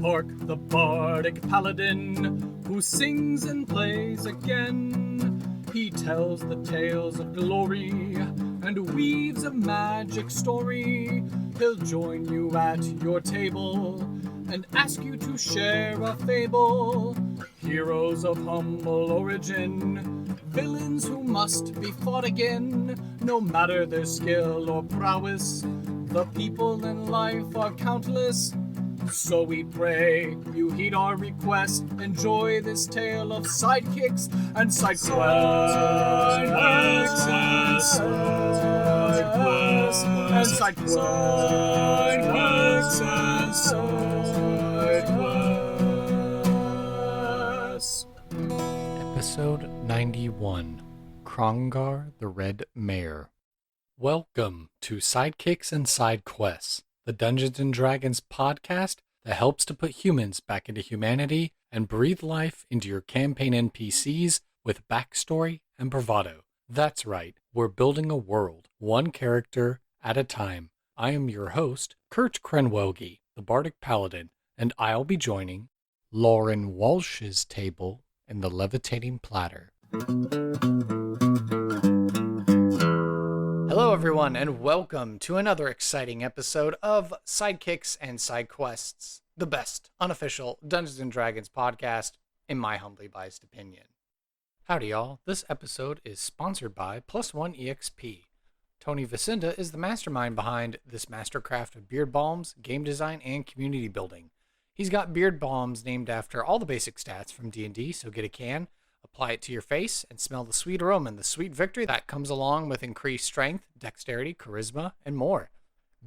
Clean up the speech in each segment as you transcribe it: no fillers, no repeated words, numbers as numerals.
Orc the bardic paladin, who sings and plays again. He tells the tales of glory and weaves a magic story. He'll join you at your table and ask you to share a fable. Heroes of humble origin, villains who must be fought again. No matter their skill or prowess, the people in life are countless. So we pray you heed our request. Enjoy this tale of sidekicks and side quests. Episode 91, Krongar the Red Mayor. Welcome to Sidekicks and Side Quests, the Dungeons & Dragons podcast that helps to put humans back into humanity and breathe life into your campaign NPCs with backstory and bravado. That's right, we're building a world, one character at a time. I am your host, Kurt Krenwelge, the Bardic Paladin, and I'll be joining Lauren Walsh's table in the Levitating Platter. Hello everyone, and welcome to another exciting episode of Sidekicks and Side Quests, the best unofficial Dungeons & Dragons podcast, in my humbly biased opinion. Howdy y'all, this episode is sponsored by Plus One EXP. Tony Vicinda is the mastermind behind this mastercraft of beard balms, game design, and community building. He's got beard balms named after all the basic stats from D&D, so get a can, apply it to your face, and smell the sweet aroma and the sweet victory that comes along with increased strength, dexterity, charisma, and more.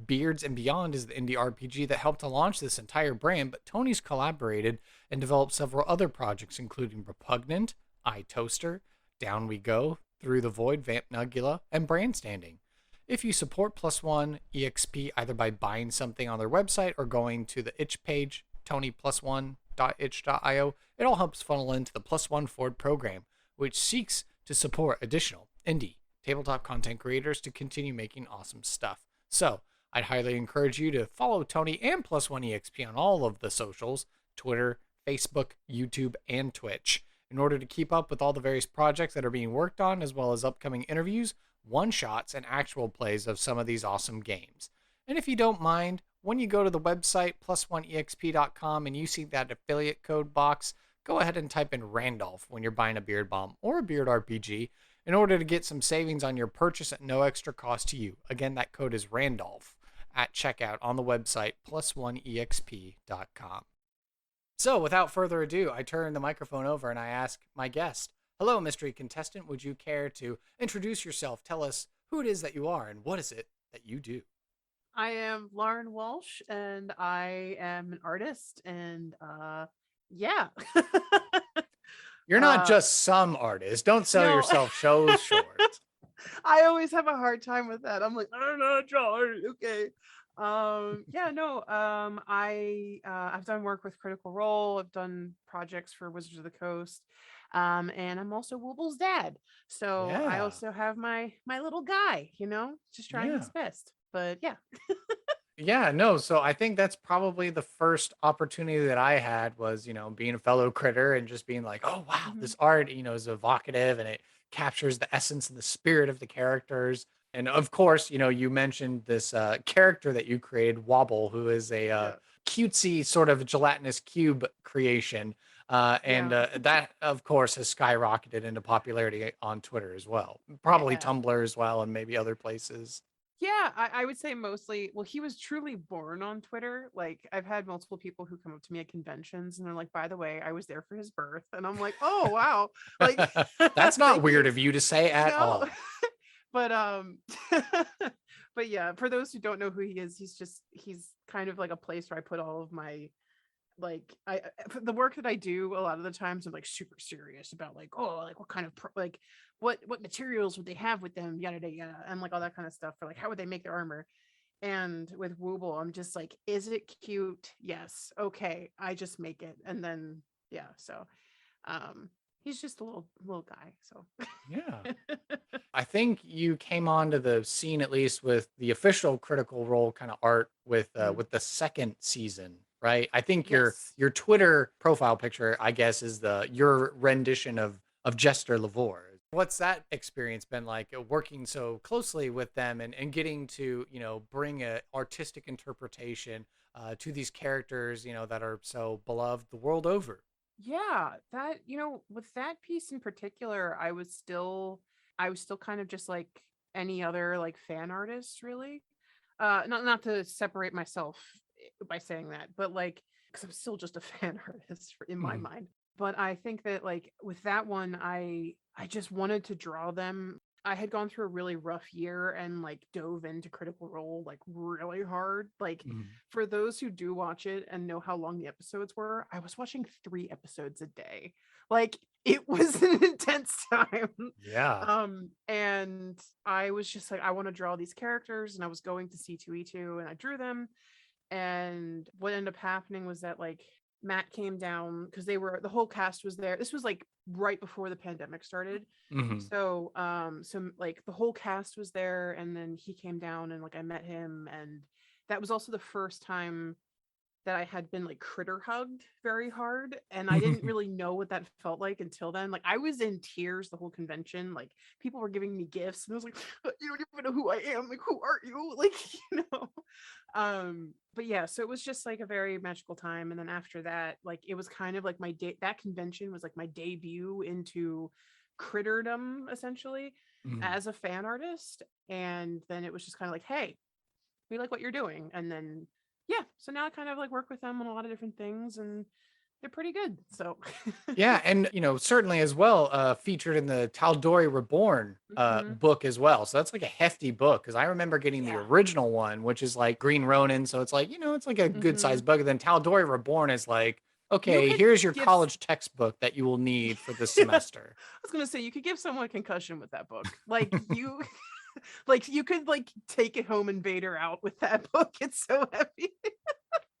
Beards and Beyond is the indie RPG that helped to launch this entire brand, but Tony's collaborated and developed several other projects, including Repugnant, iToaster, Down We Go, Through the Void, Vamp Nugula, and Brandstanding. If you support Plus One EXP either by buying something on their website or going to the itch page, tonyplusone.itch.io, it all helps funnel into the Plus One Forward program, which seeks to support additional indie tabletop content creators to continue making awesome stuff. So I'd highly encourage you to follow Tony and Plus One EXP on all of the socials, Twitter, Facebook, YouTube, and Twitch, in order to keep up with all the various projects that are being worked on, as well as upcoming interviews, one-shots, and actual plays of some of these awesome games. And if you don't mind, when you go to the website, plus1exp.com, and you see that affiliate code box, go ahead and type in Randolph when you're buying a beard balm or a beard RPG in order to get some savings on your purchase at no extra cost to you. Again, that code is Randolph at checkout on the website, plus1exp.com. So without further ado, I turn the microphone over and I ask my guest, hello, mystery contestant, would you care to introduce yourself? Tell us who it is that you are and what is it that you do? I am Lauren Walsh, and I am an artist, and yeah. You're not just some artist. Don't sell yourself shows short. I always have a hard time with that. I'm like, I'm not drawing. Okay. I've done work with Critical Role. I've done projects for Wizards of the Coast. And I'm also Wooble's dad. So Yeah. I also have my little guy, just trying his best. But yeah. Yeah, no. So I think that's probably the first opportunity that I had was, being a fellow critter and just being like, oh, wow, this art, is evocative and it captures the essence and the spirit of the characters. And of course, you mentioned this character that you created, Wobble, who is a cutesy sort of gelatinous cube creation. That, of course, has skyrocketed into popularity on Twitter as well. Probably Tumblr as well, and maybe other places. Yeah, I would say mostly, well, he was truly born on Twitter. Like, I've had multiple people who come up to me at conventions and they're like, by the way, I was there for his birth. And I'm like, oh, wow. Like, that's not weird of you to say at all. But, but yeah, for those who don't know who he is, he's kind of like a place where I put all of my, like, the work that I do a lot of the times I'm like super serious about like, oh, like what kind of what materials would they have with them, yada yada yada, and like all that kind of stuff, for like how would they make their armor. And with Wooble, I'm just like, is it cute? Yes. Okay, I just make it. And then so He's just a little guy, so. Yeah. I think you came onto the scene at least with the official Critical Role kind of art Mm, with the second season, right? I think yes. your Twitter profile picture, I guess, is the your rendition of Jester Lavore. What's that experience been like working so closely with them and getting to, bring a artistic interpretation to these characters, that are so beloved the world over? Yeah, that, with that piece in particular, I was still kind of just like any other like fan artist, really. Not to separate myself by saying that, but like because I'm still just a fan artist in my Mhm. mind. But I think that like with that one, I just wanted to draw them. I had gone through a really rough year and like dove into Critical Role like really hard. Like Mhm. for those who do watch it and know how long the episodes were, I was watching 3 episodes a day. Like it was an intense time. Yeah. And I was just like, I want to draw these characters, and I was going to C2E2 and I drew them. And what ended up happening was that like Matt came down because the whole cast was there. This was like right before the pandemic started. Mhm. So like the whole cast was there, and then he came down and like I met him, and that was also the first time that I had been like critter hugged very hard. And I didn't really know what that felt like until then. Like I was in tears the whole convention. Like people were giving me gifts and I was like, you don't even know who I am. Like, who are you? Like, you know. But yeah, so it was just like a very magical time. And then after that, like it was kind of like that convention was like my debut into critterdom essentially Mhm. as a fan artist. And then it was just kind of like, hey, we like what you're doing. And then yeah, so now I kind of like work with them on a lot of different things, and they're pretty good. So Yeah, and certainly as well, featured in the Tal'Dorei Reborn hmm, book as well. So that's like a hefty book because I remember getting the yeah. original one, which is like Green Ronin. So it's like it's like a good Hmm. sized book. And then Tal'Dorei Reborn is like, You okay, could here's your give college textbook that you will need for this yeah, I semester. was gonna say you could give someone a concussion with that book. Like you like you could like take it home and bait her out with that book. It's so heavy.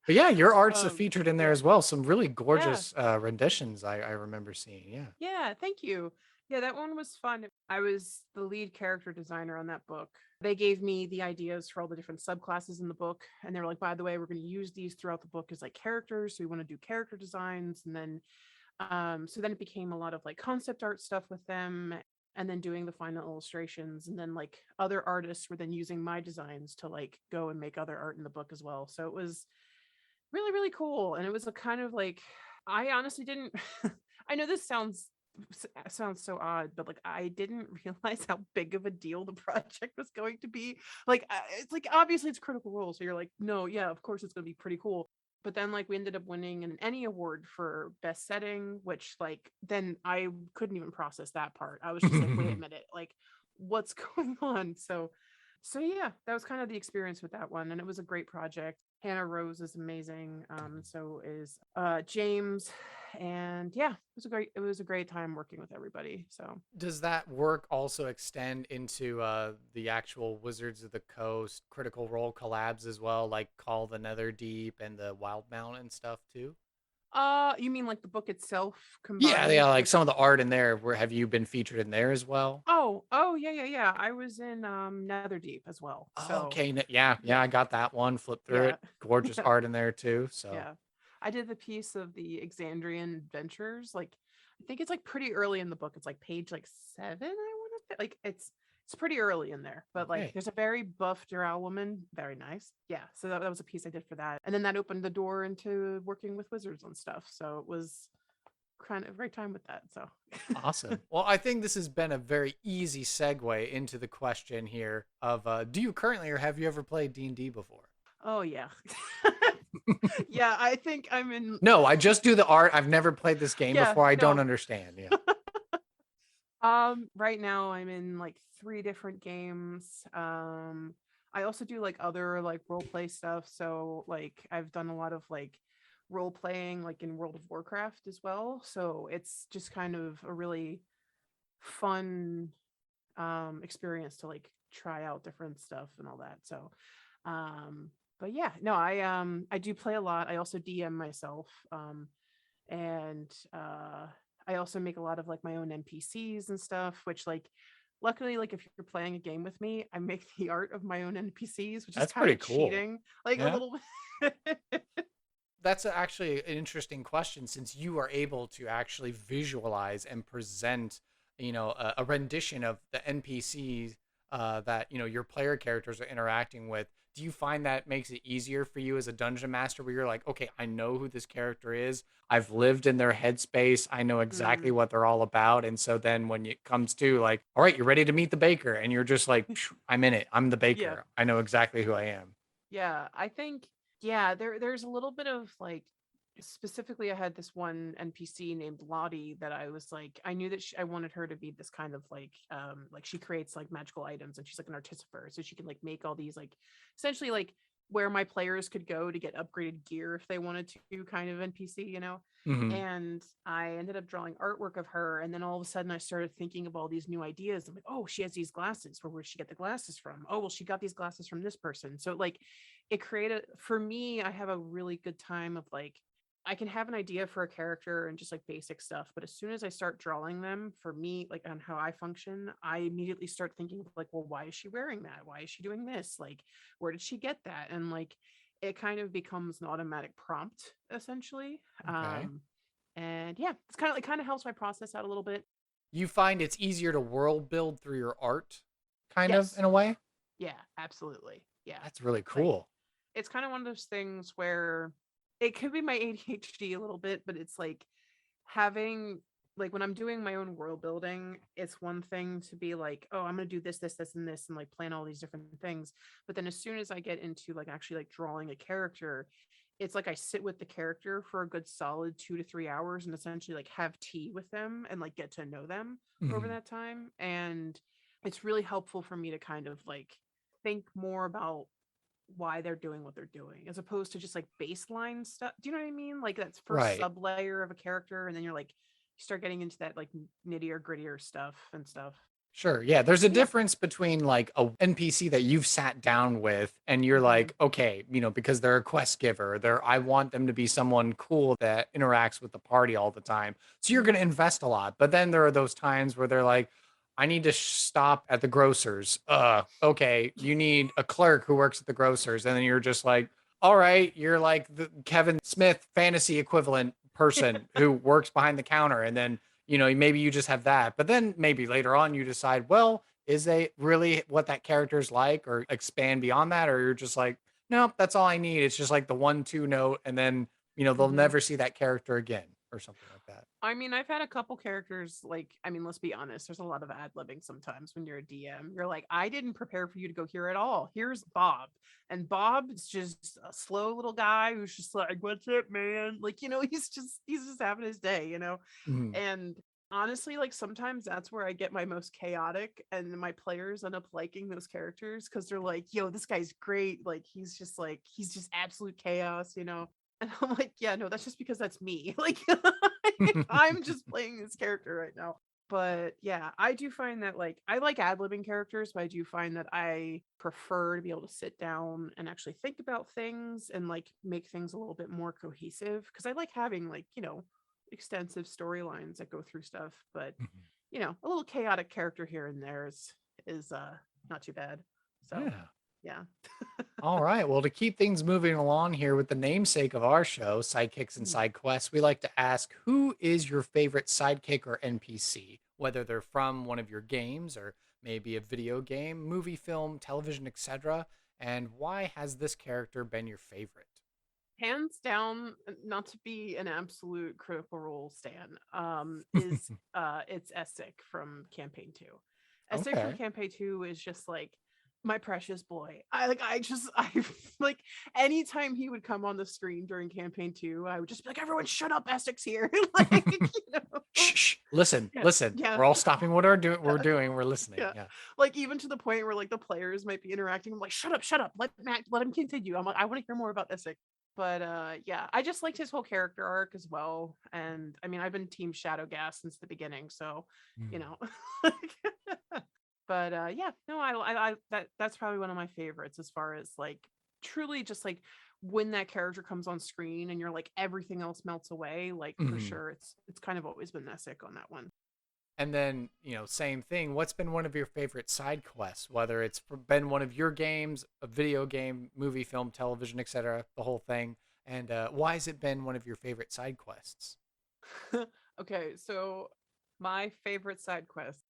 But yeah, your art's featured in there Yeah. as well. Some really Yeah. gorgeous renditions I remember seeing. Yeah. Yeah, thank you. Yeah, that one was fun. I was the lead character designer on that book. They gave me the ideas for all the different subclasses in the book. And they were like, by the way, we're going to use these throughout the book as like characters. So we want to do character designs. And then, so then it became a lot of like concept art stuff with them and then doing the final illustrations. And then like other artists were then using my designs to like go and make other art in the book as well. So it was really, really cool. And it was a kind of like, I honestly didn't, I know this sounds so odd, but like I didn't realize how big of a deal the project was going to be. Like it's like obviously it's Critical Role, so you're like, no, yeah, of course it's going to be pretty cool. But then like we ended up winning an Emmy award for best setting, which like then I couldn't even process that part. I was just like, wait a minute, like what's going on? So yeah, that was kind of the experience with that one, and it was a great project. Hannah Rose is amazing. So is James, and yeah, it was a great time working with everybody. So Does that work also extend into the actual Wizards of the Coast Critical Role collabs as well, like Call the Netherdeep and the Wild Mountain stuff too? you mean like the book itself Yeah, combined yeah, like with some of the art in there. Where have you been featured in there as well? oh yeah, yeah, yeah. I was in Netherdeep as well. Oh, So okay, yeah, yeah, yeah. I got that one. Flip through Yeah. it. Gorgeous Yeah. art in there too. So Yeah. I did the piece of the Exandrian adventures. Like, I think it's like pretty early in the book. It's like page like 7, I want to say. Like it's pretty early in there. But like okay, there's a very buff Drow woman. Very nice. Yeah. So that was a piece I did for that. And then that opened the door into working with wizards and stuff. So it was kind of a great time with that. So awesome. Well, I think this has been a very easy segue into the question here of do you currently or have you ever played D&D before? oh yeah. Yeah, I think I'm in No, I just do the art. I've never played this game yeah, before. I don't no. understand. Yeah. Right now I'm in like 3 different games. I also do like other like role play stuff. So like I've done a lot of like role playing like in World of Warcraft as well. So it's just kind of a really fun experience to like try out different stuff and all that. So but yeah, no, I do play a lot. I also DM myself. And I also make a lot of like my own NPCs and stuff, which like luckily, like if you're playing a game with me, I make the art of my own NPCs, which is That's kind pretty of cool. cheating, like a Yeah. little bit. That's actually an interesting question, since you are able to actually visualize and present, a rendition of the NPCs that, your player characters are interacting with. Do you find that makes it easier for you as a dungeon master, where you're like, okay, I know who this character is. I've lived in their headspace. I know exactly Mm, what they're all about. And so then when it comes to like, all right, you're ready to meet the baker, and you're just like, "Phew, I'm in it. I'm the yeah. baker. I know exactly who I am." Yeah, I think yeah, there's a little bit of like specifically I had this one NPC named Lottie that I was like I knew that I wanted her to be this kind of like she creates like magical items and she's like an artificer so she can like make all these like essentially like where my players could go to get upgraded gear if they wanted to kind of NPC, you know. Hmm. And I ended up drawing artwork of her and then all of a sudden I started thinking of all these new ideas. I'm like, oh, she has these glasses. Where'd she get the glasses from? Oh, well, she got these glasses from this person. So like it created for me, I have a really good time of like I can have an idea for a character and just like basic stuff, but as soon as I start drawing them for me, like on how I function, I immediately start thinking of like, well, why is she wearing that? Why is she doing this? Like, where did she get that? And like it kind of becomes an automatic prompt essentially. Okay. And yeah, it's kind of it kind of helps my process out a little bit. You find it's easier to world build through your art, kind of, Yes. in a way? Yeah, absolutely. Yeah. That's really Like cool. it's kind of one of those things where it could be my ADHD a little bit, but it's like having like when I'm doing my own world building, it's one thing to be like, oh, I'm gonna do this, this, this, and this, and like plan all these different things. But then as soon as I get into like actually like drawing a character, it's like I sit with the character for a good solid 2 to 3 hours and essentially like have tea with them and like get to know them over Mhm. that time. And it's really helpful for me to kind of like think more about why they're doing what they're doing as opposed to just like baseline stuff. Do you know what I mean? Like that's first Right. sub layer of a character, and then you're like you start getting into that like nittier grittier stuff and stuff. Sure. Yeah. There's a Yeah. difference between like a NPC that you've sat down with and you're Hmm. like, okay, because they're a quest giver. I want them to be someone cool that interacts with the party all the time. So you're going to Hmm. invest a lot. But then there are those times where they're like, I need to stop at the grocer's. Okay. You need a clerk who works at the grocer's. And then you're just like, all right, you're like the Kevin Smith fantasy equivalent person who works behind the counter. And then maybe you just have that. But then maybe later on you decide, well, is they really what that character's like, or expand beyond that? Or you're just like, nope, that's all I need. It's just like the 1, 2 note, and then, they'll Hmm. never see that character again or something like that. I mean, I've had a couple characters like I mean, let's be honest, there's a lot of ad-libbing sometimes when you're a DM. You're like, I didn't prepare for you to go here at all. Here's Bob. And Bob's just a slow little guy who's just like, what's up, man? Like, you know, he's just having his day, you know? Mhm. And honestly, like sometimes that's where I get my most chaotic, and my players end up liking those characters because they're like, yo, this guy's great. Like, he's just absolute chaos, you know? And I'm like, yeah, no, that's just because that's me. Like, I'm just playing this character right now. But yeah, I do find that like I like ad-libbing characters, but I do find that I prefer to be able to sit down and actually think about things and like make things a little bit more cohesive because I like having like, you know, extensive storylines that go through stuff, but you know, a little chaotic character here and there is not too bad. So, Yeah. yeah. All right. Well, to keep things moving along here with the namesake of our show, Sidekicks and Mm. Side Quests, we like to ask, who is your favorite sidekick or NPC? Whether they're from one of your games or maybe a video game, movie, film, television, etc. And why has this character been your favorite? Hands down, not to be an absolute Critical Role stan, is it's Essek from campaign 2. Essek from Okay. campaign 2 is just like my precious boy. I like anytime he would come on the screen during campaign 2, I would just be like, everyone shut up, Essek's here. Like, you know. Shh, shh. Listen, Yeah, listen. yeah, We're all stopping what we're yeah, doing. We're listening. yeah. Yeah. Like even to the point where like the players might be interacting. I'm like, shut up, let him continue. I'm like, I want to hear more about Essek. But yeah, I just liked his whole character arc as well. And I mean, I've been team Shadowgas since the beginning, so you Mm. know. But yeah, no, I that's probably one of my favorites as far as like truly just like when that character comes on screen and you're like everything else melts away, like for Mhm. sure it's kind of always been Messick on that one. And then, same thing. What's been one of your favorite side quests? Whether it's been one of your games, a video game, movie, film, television, etc., the whole thing. And why has it been one of your favorite side quests? Okay, so my favorite side quest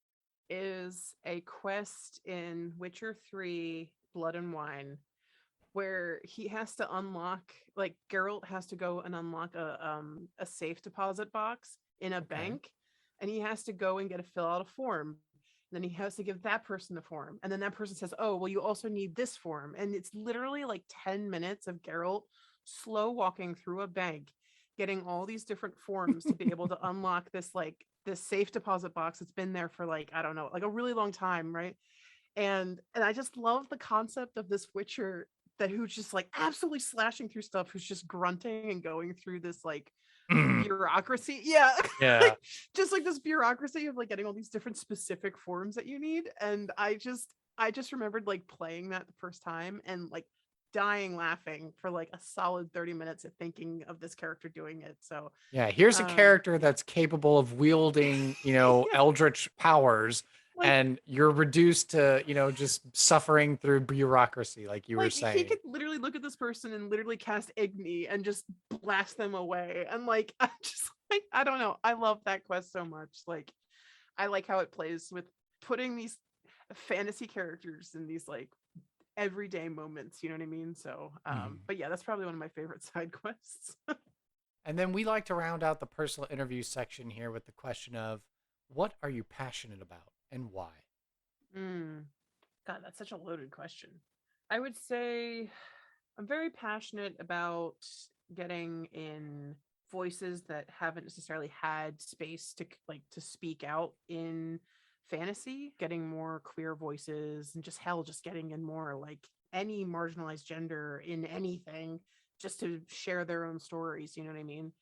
is a quest in Witcher 3 Blood and Wine where he has to unlock, like Geralt has to go and unlock a safe deposit box in a Okay. bank, and he has to go and get a fill out a form. Then he has to give that person the form, and then that person says, "Oh, well, you also need this form." And it's literally like 10 minutes of Geralt slow walking through a bank, getting all these different forms to be able to unlock this safe deposit box that's been there for like I don't know, like a really long time, right? And I just love the concept of this Witcher that who's just like absolutely slashing through stuff, who's just grunting and going through this like Mm, bureaucracy. Yeah. yeah. Just like this bureaucracy of like getting all these different specific forms that you need. And I just remembered like playing that the first time and like dying laughing for like a solid 30 minutes of thinking of this character doing it. So Yeah, here's a character yeah. that's capable of wielding, Yeah. eldritch powers, Like and you're reduced to, just suffering through bureaucracy, like you were he saying. could literally look at this person and literally cast Igni and just blast them away. And like I just like I don't know. I love that quest so much. Like I like how it plays with putting these fantasy characters in these like everyday moments, you know what I mean? So Mhm. but yeah, that's probably one of my favorite side quests. And then we like to round out the personal interview section here with the question of what are you passionate about and why? mm, God, that's such a loaded question. I would say I'm very passionate about getting in voices that haven't necessarily had space to like to speak out in fantasy, getting more queer voices and just hell just getting in more like any marginalized gender in anything just to share their own stories, you know what I mean?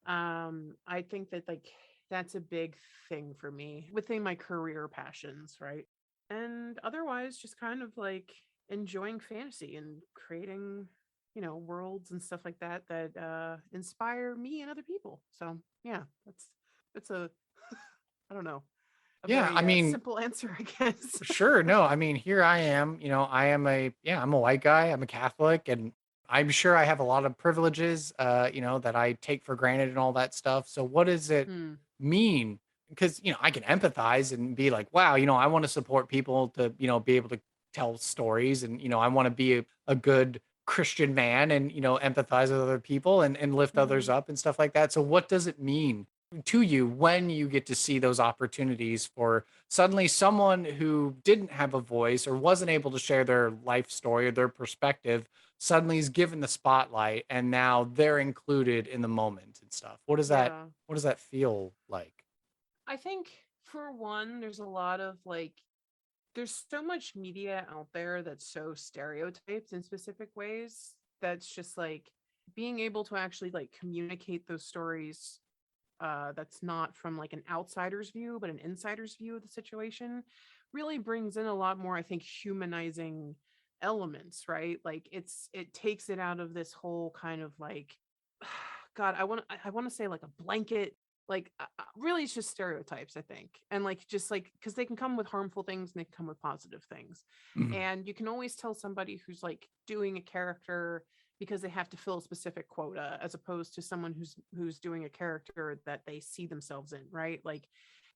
I think that like that's a big thing for me within my career passions, right? And otherwise just kind of like enjoying fantasy and creating, worlds and stuff like that that inspire me and other people. So yeah, that's a I don't know, a Yeah, I very mean, simple answer, I guess. sure. No, I mean, here I am, I'm a white guy, I'm a Catholic, and I'm sure I have a lot of privileges, that I take for granted and all that stuff. So what does it Hmm. mean? Because, I can empathize and be like, wow, I want to support people to, be able to tell stories and, I want to be a good Christian man and, empathize with other people and lift others Hmm. up and stuff like that. So what does it mean to you when you get to see those opportunities for suddenly someone who didn't have a voice or wasn't able to share their life story or their perspective suddenly is given the spotlight and now they're included in the moment and stuff. Yeah. What does that feel like? I think for one, there's a lot of like there's so much media out there that's so stereotyped in specific ways that's just like being able to actually like communicate those stories that's not from like an outsider's view but an insider's view of the situation really brings in a lot more, I think, humanizing elements, right? Like it takes it out of this whole kind of like god, I want to say like a blanket, like really it's just stereotypes, I think. And like just like because they can come with harmful things and they can come with positive things, Mhm. and you can always tell somebody who's like doing a character because they have to fill a specific quota as opposed to someone who's doing a character that they see themselves in, right? Like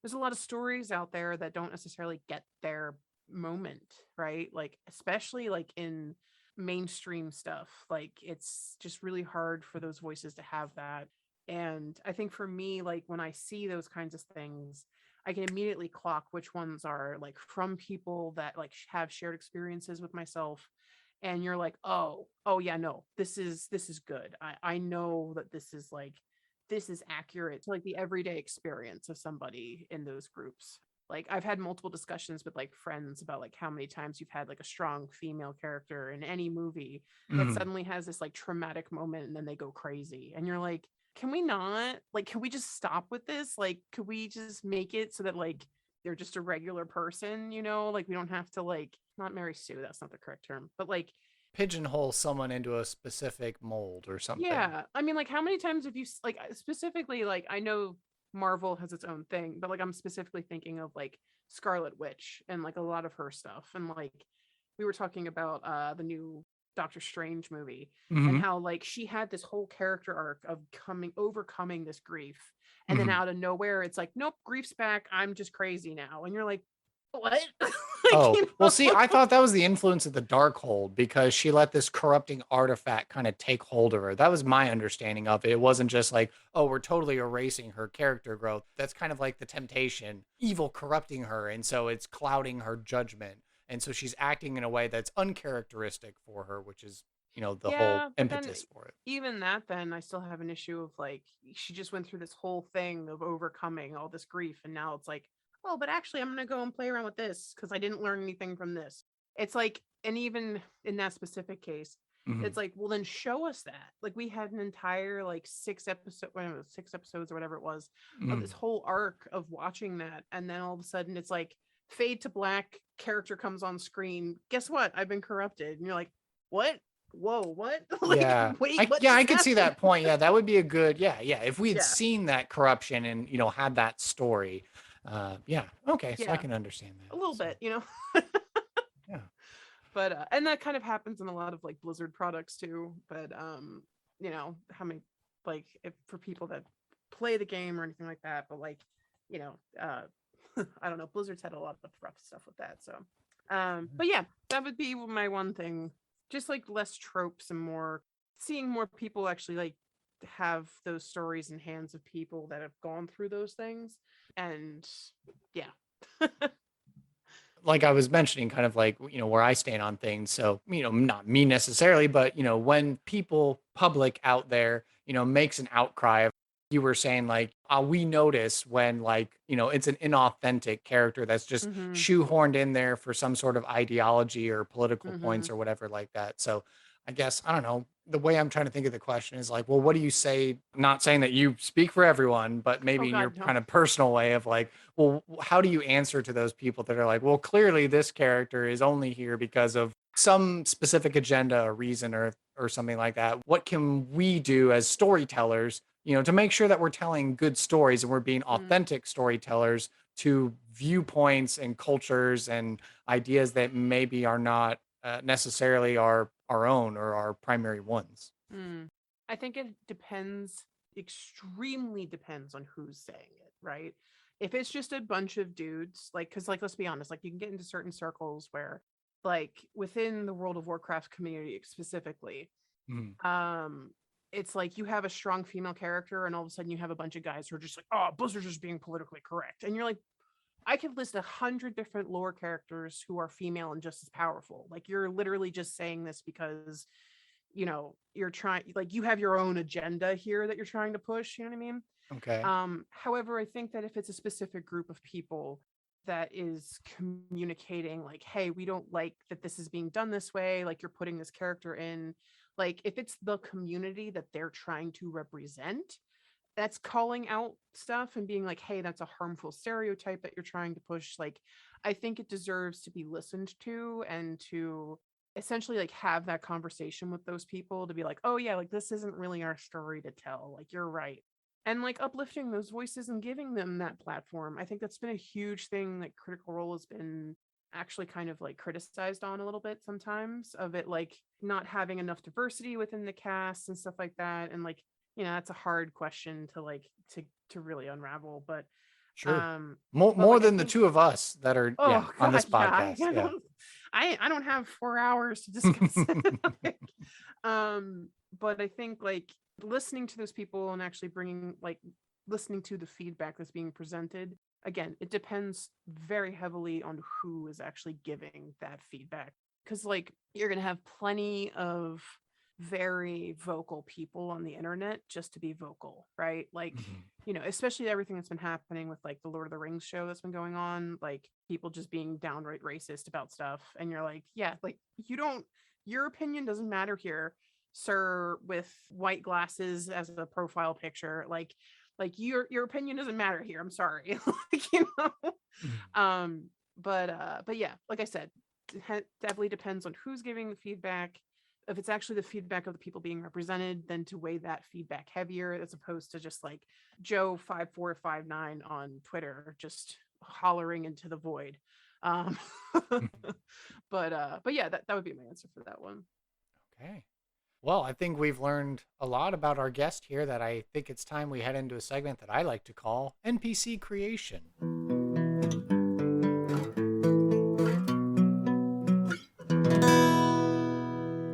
there's a lot of stories out there that don't necessarily get their moment, right? Like especially like in mainstream stuff, like it's just really hard for those voices to have that. And I think for me, like when I see those kinds of things, I can immediately clock which ones are like from people that like have shared experiences with myself, and you're like, oh yeah, no, this is good. I know that this is like this is accurate to like the everyday experience of somebody in those groups. Like I've had multiple discussions with like friends about like how many times you've had like a strong female character in any movie that Mhm. suddenly has this like traumatic moment and then they go crazy, and you're like, can we not, like, can we just stop with this? Like could we just make it so that like they're just a regular person, like we don't have to like not Mary Sue, that's not the correct term, but like pigeonhole someone into a specific mold or something. Yeah, I mean, like, how many times have you like specifically, like, I know Marvel has its own thing, but like I'm specifically thinking of like Scarlet Witch and like a lot of her stuff, and like we were talking about the new Doctor Strange movie, and Hmm. how like she had this whole character arc of overcoming this grief, and then Hmm. out of nowhere it's like, nope, grief's back, I'm just crazy now, and you're like, what? Like, Oh, you well, know? see, I thought that was the influence of the Darkhold because she let this corrupting artifact kind of take hold of her. That was my understanding of it. It wasn't just like, oh, we're totally erasing her character growth. That's kind of like the temptation, evil corrupting her. And so it's clouding her judgment. And so she's acting in a way that's uncharacteristic for her, which is, the whole Yeah, but then impetus for it. even that, then I still have an issue of like she just went through this whole thing of overcoming all this grief, and now it's like, oh, but actually I'm gonna go and play around with this because I didn't learn anything from this. It's like, and even in that specific case, Hmm. it's like, well, then show us that. Like we had an entire like 6 episodes or whatever it was of this Hmm. whole arc of watching that, and then all of a sudden it's like fade to black, character comes on screen. Guess what? I've been corrupted, and you're like, what? Whoa, what? Like, Yeah. wait, what I just could see happened? that point. Yeah, that would be a good, yeah, yeah. If we had Yeah, seen that corruption and, had that story. Yeah. Okay. So I yeah, can understand a that. little So, bit, you know. yeah. But and that kind of happens in a lot of like Blizzard products too. But how many, like, if for people that play the game or anything like that, but like, you know, uh I don't know, Blizzard's had a lot of rough stuff with that. So but yeah, that would be my one thing. Just like less tropes and more seeing more people actually like have those stories in hands of people that have gone through those things. And yeah. Like I was mentioning, kind of like, where I stand on things. So, not me necessarily, but, when people, public out there, makes an outcry of, you were saying like, we notice when like, it's an inauthentic character that's just Mhm. shoehorned in there for some sort of ideology or political points Mhm. or whatever like that. So I guess, I don't know. The way I'm trying to think of the question is like, well, what do you say? Not saying that you speak for everyone, but Oh maybe in your god, no. kind of personal way of like, well, how do you answer to those people that are like, well, clearly this character is only here because of some specific agenda or reason or something like that? What can we do as storytellers, to make sure that we're telling good stories and we're being Mm. authentic storytellers to viewpoints and cultures and ideas that maybe are not necessarily our own or our primary ones? Mm. I think it depends, extremely depends on who's saying it, right? If it's just a bunch of dudes, like, because, like, let's be honest, like, you can get into certain circles where, like, within the World of Warcraft community specifically, Mhm. um, it's like you have a strong female character, and all of a sudden you have a bunch of guys who are just like, oh, Blizzard's just being politically correct. And you're like, I could list 100 different lore characters who are female and just as powerful. Like, you're literally just saying this because you're trying, like, you have your own agenda here that you're trying to push, you know what I mean? Okay. However, I think that if it's a specific group of people that is communicating like, hey, we don't like that this is being done this way, like you're putting this character in, like if it's the community that they're trying to represent that's calling out stuff and being like, hey, that's a harmful stereotype that you're trying to push, like I think it deserves to be listened to and to essentially like have that conversation with those people to be like, oh yeah, like this isn't really our story to tell, like you're right. And like uplifting those voices and giving them that platform. I think that's been a huge thing that Critical Role has been actually kind of like criticized on a little bit sometimes, of it like not having enough diversity within the cast and stuff like that. And like, that's a hard question to like to really unravel. Sure. But More like I than the think, two of us that are, yeah, oh on this god, yeah, podcast. I Yeah. don't, I don't have 4 hours to discuss it. Like, but I think like listening to those people and actually bringing like listening to the feedback that's being presented, again, it depends very heavily on who is actually giving that feedback, because like you're gonna have plenty of very vocal people on the internet just to be vocal, right? Like, Mhm. especially everything that's been happening with like the Lord of the Rings show that's been going on, like people just being downright racist about stuff. And you're like, yeah, like your opinion doesn't matter here, sir, with white glasses as a profile picture. Like your opinion doesn't matter here. I'm sorry. Like, Mhm. but yeah, like I said, it definitely depends on who's giving the feedback. if it's actually the feedback of the people being represented, then to weigh that feedback heavier as opposed to just like Joe 5459 on Twitter just hollering into the void. Um, but yeah, that would be my answer for that one. Okay. Well, I think we've learned a lot about our guest here that I think it's time we head into a segment that I like to call NPC creation.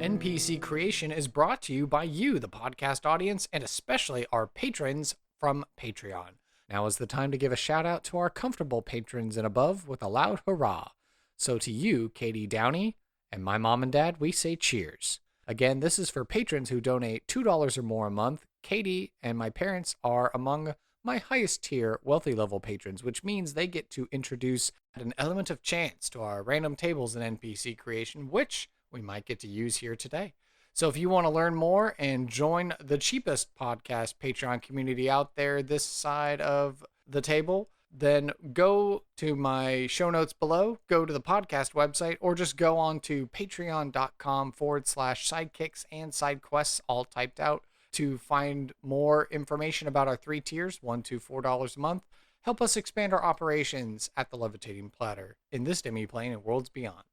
NPC creation is brought to you by you, the podcast audience, and especially our patrons from Patreon. Now is the time to give a shout out to our comfortable patrons and above with a loud hurrah. So to you, Katie Downey, and my mom and dad, we say cheers. Again, this is for patrons who donate $2 or more a month. Katie and my parents are among my highest tier wealthy level patrons, which means they get to introduce an element of chance to our random tables and NPC creation, which we might get to use here today. So if you want to learn more and join the cheapest podcast Patreon community out there this side of the table, then go to my show notes below, go to the podcast website, or just go on to patreon.com/sidekicks and side quests, all typed out, to find more information about our 3 tiers, $1 to $4 a month. Help us expand our operations at the Levitating Platter in this demi-plane and worlds beyond.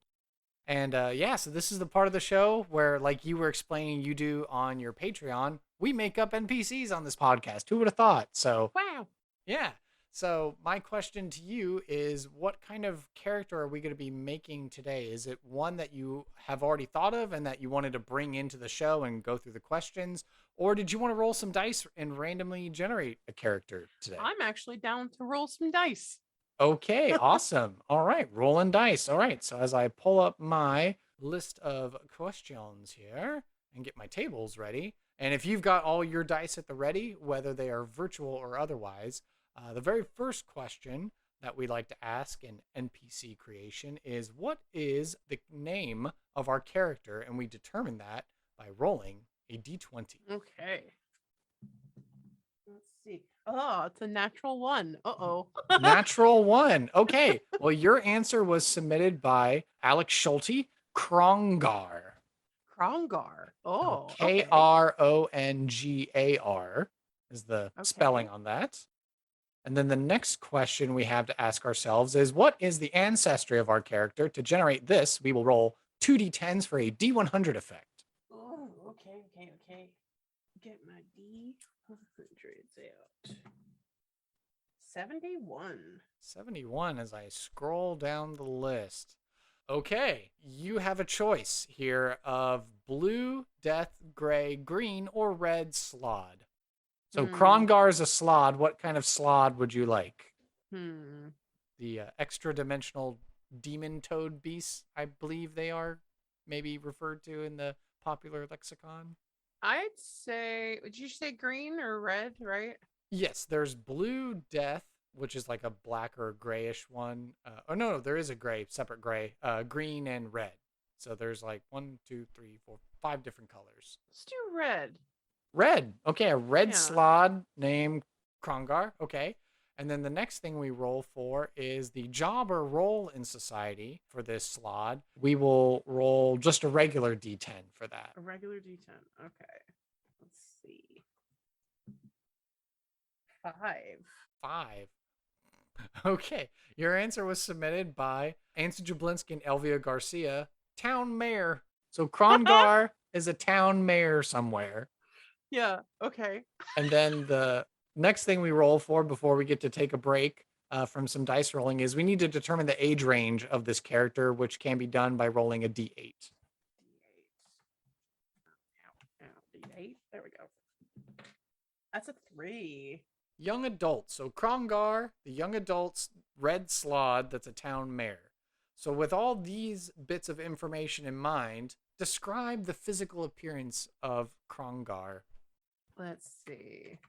And so this is the part of the show where, like you were explaining you do on your Patreon, we make up NPCs on this podcast. Who would have thought? So, Wow. Yeah. So my question to you is, what kind of character are we going to be making today? Is it one that you have already thought of and that you wanted to bring into the show and go through the questions? Or did you want to roll some dice and randomly generate a character today? I'm actually down to roll some dice. Okay, awesome. All right, rolling dice. All right, so as I pull up my list of questions here and get my tables ready, and if you've got all your dice at the ready, whether they are virtual or otherwise, the very first question that we like to ask in NPC creation is, what is the name of our character? And we determine that by rolling a d20. Okay. Let's see. Oh, it's a natural 1. Uh-oh. Natural 1. Okay. Well, your answer was submitted by Alex Schulte, Krongar. Krongar. Oh, Krongar is the Okay. spelling on that. And then the next question we have to ask ourselves is, what is the ancestry of our character? To generate this, we will roll 2d10s for a d100 effect. Oh, okay. Get my D100s out. 71. 71 as I scroll down the list. Okay, you have a choice here of blue, death, gray, green, or red Slaad. So Krongar is a Slaad. What kind of Slaad would you like? The extra-dimensional demon toad beasts, I believe they are maybe referred to in the popular lexicon. I'd say, would you say green or red, right? Yes, there's blue death, which is like a black or grayish one. No, there is a gray, separate gray, green and red. So there's like 1, 2, 3, 4, 5 different colors. Let's do red. Red. Okay, a red Yeah. Slaad named Krongar. Okay. And then the next thing we roll for is the job or role in society for this Slaad. We will roll just a regular d10 for that. A regular D10. Okay. Let's see. 5. 5. Okay. Your answer was submitted by Anson Jablinski and Elvia Garcia, town mayor. So Krongar is a town mayor somewhere. Yeah. Okay. And then the next thing we roll for before we get to take a break from some dice rolling is we need to determine the age range of this character, which can be done by rolling a d8. D8. There we go. That's a 3. Young adult. So Krongar, the young adult's red Slaad, that's a town mayor. So with all these bits of information in mind, describe the physical appearance of Krongar. Let's see.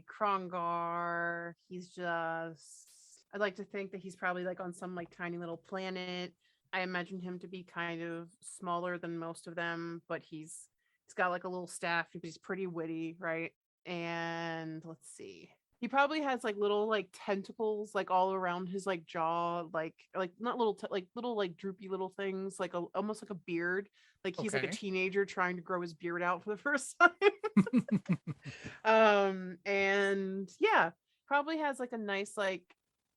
Krongar. He's just, I'd like to think that he's probably like on some like tiny little planet. I imagine him to be kind of smaller than most of them, but he's got like a little staff. He's pretty witty, right? And let's see. He probably has like little like tentacles like all around his like jaw, like not little like little like droopy little things, like almost like a beard. Like he's like a Okay. teenager trying to grow his beard out for the first time. And yeah, probably has like a nice like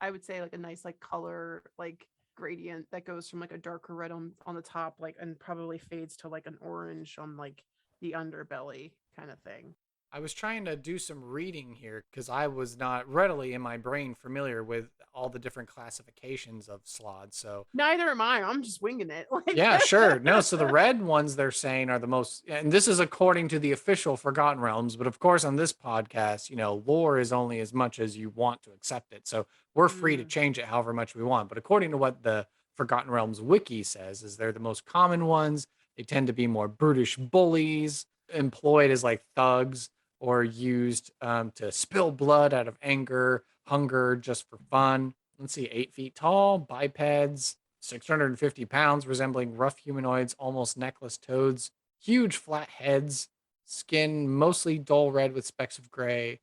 I would say like a nice like color like gradient that goes from like a darker red on the top like and probably fades to like an orange on like the underbelly kind of thing. I was trying to do some reading here because I was not readily in my brain familiar with all the different classifications of Slaad. So Neither am I. I'm just winging it. Like yeah, sure. No, so the red ones they're saying are the most, and this is according to the official Forgotten Realms, but of course on this podcast, lore is only as much as you want to accept it. So we're free to mm, change it however much we want. But according to what the Forgotten Realms wiki says, is they're the most common ones. They tend to be more brutish bullies, employed as like thugs, or used to spill blood out of anger, hunger, just for fun. Let's see, 8 feet tall, bipeds, 650 pounds, resembling rough humanoids, almost necklace toads, huge flat heads, skin mostly dull red with specks of gray.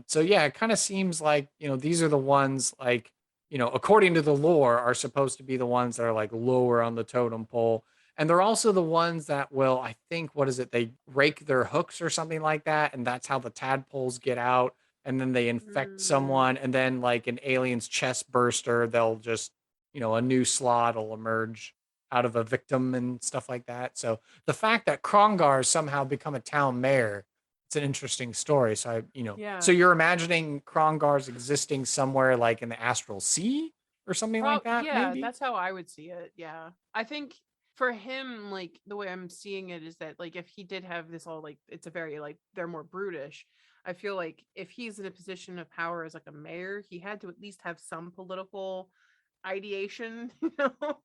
So yeah, it kind of seems like, these are the ones like, according to the lore, are supposed to be the ones that are like lower on the totem pole. And they're also the ones that will, I think, what is it? They rake their hooks or something like that. And that's how the tadpoles get out. And then they infect mm. someone. And then, like an alien's chest burster, they'll just, a new Slaad will emerge out of a victim and stuff like that. So the fact that Krongar somehow become a town mayor, it's an interesting story. So so Yeah. you're imagining Krongar's existing somewhere like in the Astral Sea or something like that, Yeah, maybe? that's how I would see it. Yeah. I think for him, like the way I'm seeing it is that like if he did have this all like it's a very like they're more brutish. I feel like if he's in a position of power as like a mayor, he had to at least have some political ideation, you know.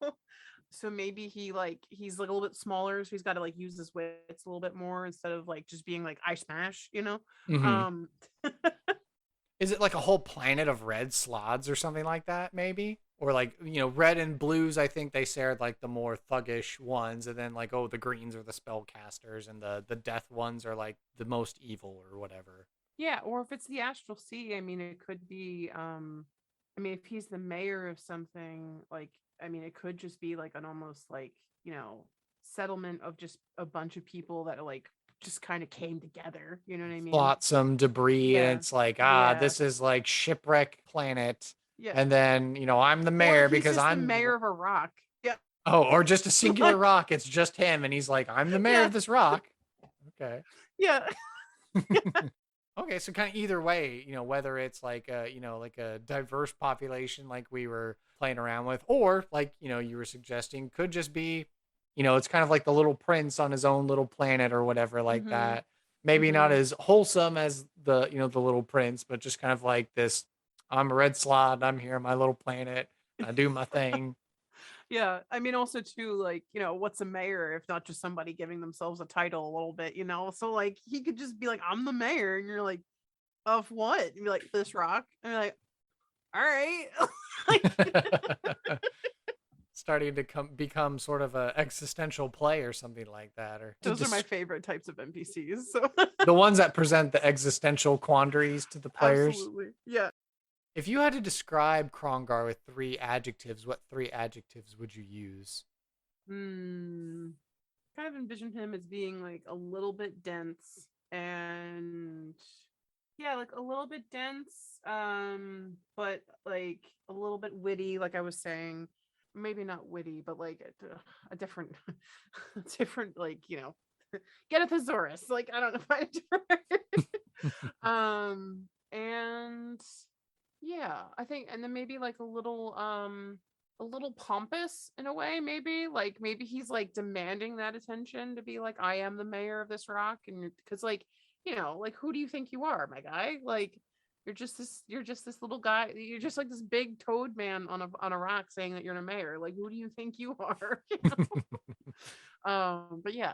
So maybe he's like a little bit smaller, so he's got to like use his wits a little bit more instead of like just being like I smash, you know. Hmm. Um Is it like a whole planet of red Slaads or something like that, maybe? Or like, red and blues, I think they say are like the more thuggish ones. And then like, oh, the greens are the spellcasters and the death ones are like the most evil or whatever. Yeah, or if it's the Astral Sea, I mean, it could be I mean, if he's the mayor of something, like I mean, it could just be like an almost like, you know, settlement of just a bunch of people that like just kind of came together, you know what I mean? Flotsam debris, and Yeah. it's like, Yeah. this is like shipwreck planet. Yeah. And then, I'm the Or mayor he's because just the I'm, mayor of a rock. Yeah. oh, or just a singular Like, rock. It's just him. And he's like, I'm the mayor yeah. of this rock. Okay. Yeah. Okay, so kind of either way, whether it's like like a diverse population like we were playing around with, or like, you were suggesting could just be, it's kind of like the little prince on his own little planet or whatever like Mhm. that. Maybe not Mhm. as wholesome as the little prince, but just kind of like this, I'm a red slot, I'm here on my little planet, I do my thing. Yeah, I mean, also too, like, you know, what's a mayor if not just somebody giving themselves a title a little bit, you know? So like he could just be like, I'm the mayor, and you're like, of what? And you're like, this rock, and you're like, all right. Like, Starting to become sort of a existential play or something like that, or to those are my favorite types of NPCs. So the ones that present the existential quandaries to the players. absolutely, yeah. If you had to describe Krongar with 3 adjectives, what 3 adjectives would you use? Hmm. Kind of envision him as being like a little bit dense and yeah, like a little bit dense, but like a little bit witty, like I was saying. Maybe not witty, but like a different, different, like, you know, get a thesaurus. Like, I don't know if I different. And yeah, I think, and then maybe like a little pompous in a way, maybe like maybe he's like demanding that attention to be like, I am the mayor of this rock, and because like, you know, like who do you think you are, my guy? Like you're just this little guy, you're just like this big toad man on a rock saying that you're a mayor. Like who do you think you are? You know? But yeah.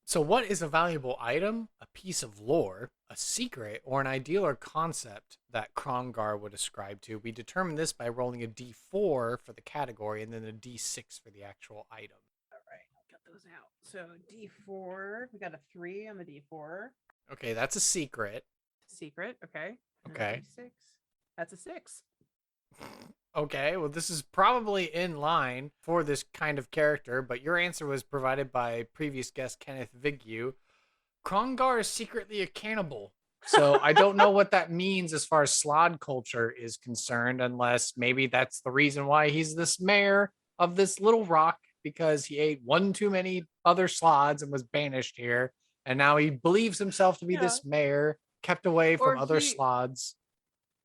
So, what is a valuable item, a piece of lore, a secret, or an ideal or concept that Krongar would ascribe to? We determine this by rolling a d4 for the category and then a d6 for the actual item. All right, I'll get those out. So D4, we got a 3 on the D4. Okay, that's a secret. Secret. Okay. Okay. 6. That's a 6. Okay, well, this is probably in line for this kind of character, but your answer was provided by previous guest Kenneth Vigu. Krongar is secretly a cannibal. So I don't know what that means as far as Slaad culture is concerned, unless maybe that's the reason why he's this mayor of this little rock, because he ate one too many other Slaads and was banished here. And now he believes himself to be Yeah. this mayor, kept away Or from other Slaads.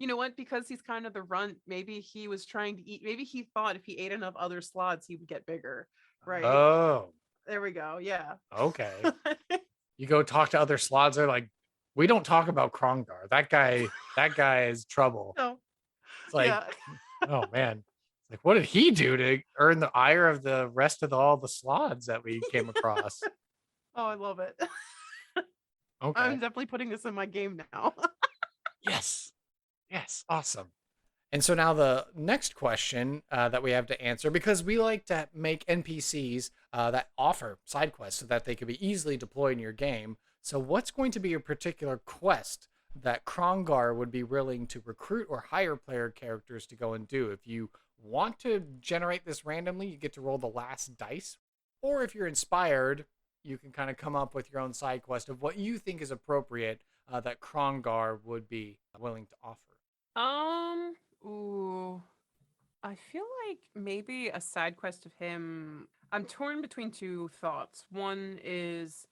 you know what? Because he's kind of the runt, maybe he was trying to eat. Maybe he thought if he ate enough other Slaads, he would get bigger. Right. Oh, There we go. Yeah. okay. You go talk to other Slaads, they're like, we don't talk about Krongar. That guy is trouble. No. It's like, Yeah. oh man. Like, what did he do to earn the ire of the rest of all the Slaads that we came across? Oh, I love it. Okay. I'm definitely putting this in my game now. Yes. Yes. Awesome. And so now the next question that we have to answer, because we like to make NPCs that offer side quests so that they could be easily deployed in your game. So what's going to be a particular quest that Krongar would be willing to recruit or hire player characters to go and do? If you want to generate this randomly, you get to roll the last dice. Or if you're inspired, you can kind of come up with your own side quest of what you think is appropriate that Krongar would be willing to offer. Ooh. I feel like maybe a side quest of him. I'm torn between two thoughts. One is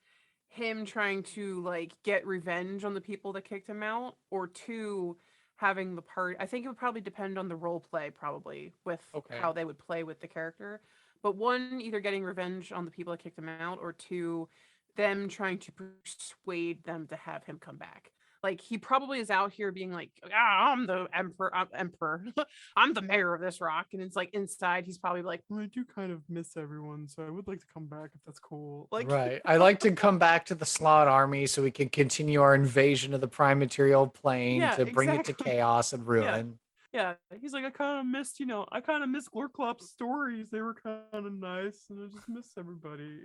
him trying to like get revenge on the people that kicked him out, or two, having the part. I think it would probably depend on the role play, probably with how they would play with the character. But one, either getting revenge on the people that kicked him out, or two, them trying to persuade them to have him come back. Like he probably is out here being like, I'm the emperor, I'm the mayor of this rock, and it's like inside he's probably like, well, I do kind of miss everyone, so I would like to come back if that's cool. Like, right, I like to come back to the Slaad army so we can continue our invasion of the prime material plane Yeah, to bring it to exactly. chaos and ruin. Yeah, he's like, I kind of missed, I kind of miss Glorklop's stories. They were kind of nice, and I just miss everybody.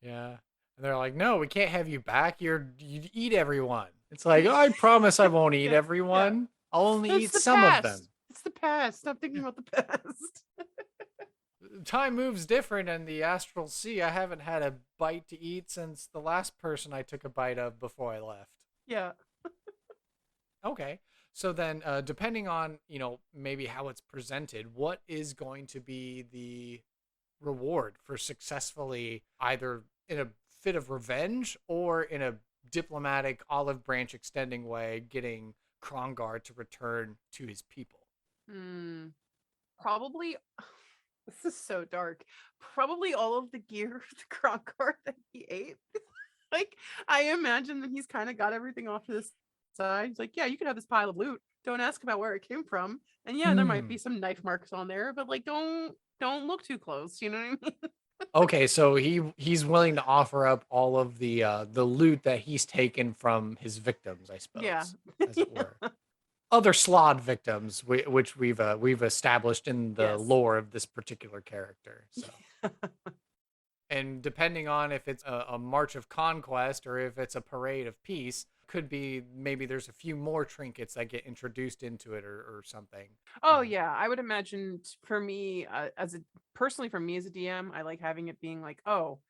Yeah. And they're like, no, we can't have you back. You eat everyone. It's like, oh, I promise I won't eat everyone. I'll only eat some of them. It's the past. Stop thinking about the past. Time moves different in the Astral Sea. I haven't had a bite to eat since the last person I took a bite of before I left. Yeah. Okay. So then, depending on, maybe how it's presented, what is going to be the reward for successfully either in a fit of revenge or in a diplomatic olive branch extending way getting Krongar to return to his people? Probably, this is so dark, probably all of the gear the Krongar that he ate. Like, I imagine that he's kind of got everything off to this side. He's like, yeah, you can have this pile of loot, don't ask about where it came from, and yeah, there might be some knife marks on there, but like, don't look too close, you know what I mean? Okay, so he's willing to offer up all of the loot that he's taken from his victims, I suppose, as it were. Other Slaad victims, which we've established in the lore of this particular character. So, and depending on if it's a march of conquest or if it's a parade of peace, could be maybe there's a few more trinkets that get introduced into it or something. Oh yeah, I would imagine for me personally for me as a DM, I like having it being like, oh,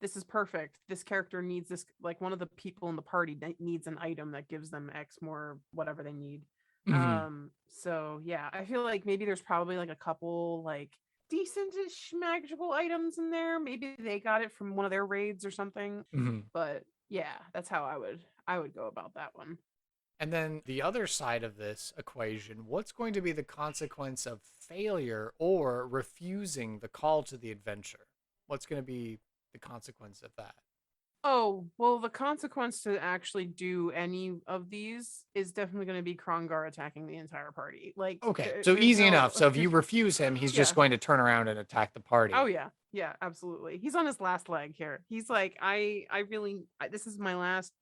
this is perfect. This character needs this, like one of the people in the party needs an item that gives them X more whatever they need. So yeah, I feel like maybe there's probably like a couple like decentish magical items in there. Maybe they got it from one of their raids or something. But yeah, that's how I would go about that one. And then the other side of this equation, what's going to be the consequence of failure or refusing the call to the adventure? What's going to be the consequence of that? Oh, well, the consequence to actually do any of these is definitely going to be Krongar attacking the entire party. Like, okay, so easy enough. So if you refuse him, he's just going to turn around and attack the party. Oh yeah, yeah, absolutely. He's on his last leg here. He's like, this is my last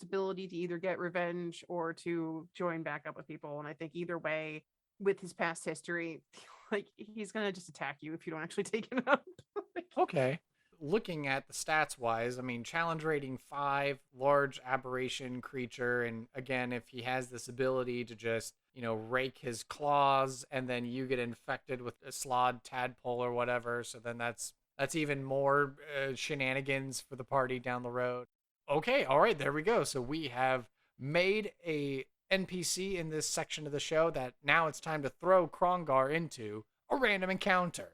ability to either get revenge or to join back up with people. And I think either way, with his past history, like he's gonna just attack you if you don't actually take him out. Okay. looking at the stats wise, I mean, challenge rating 5, large aberration creature. And again, if he has this ability to just, rake his claws and then you get infected with a Slaad tadpole or whatever. So then that's even more shenanigans for the party down the road. Okay, all right, there we go. So we have made a NPC in this section of the show that now it's time to throw Krongar into a random encounter.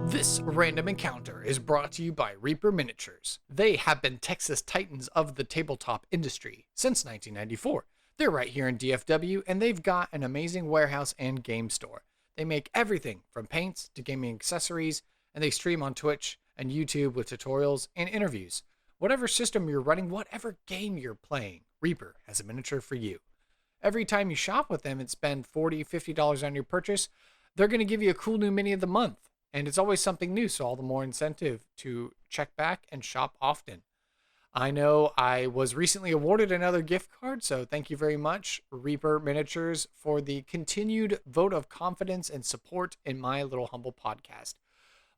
This random encounter is brought to you by Reaper Miniatures. They have been Texas Titans of the tabletop industry since 1994. They're right here in DFW, and they've got an amazing warehouse and game store. They make everything from paints to gaming accessories, and they stream on Twitch and YouTube with tutorials and interviews. Whatever system you're running, whatever game you're playing, Reaper has a miniature for you. Every time you shop with them and spend $40, $50 on your purchase, they're going to give you a cool new mini of the month. And it's always something new, so all the more incentive to check back and shop often. I know I was recently awarded another gift card, so thank you very much, Reaper Miniatures, for the continued vote of confidence and support in my little humble podcast.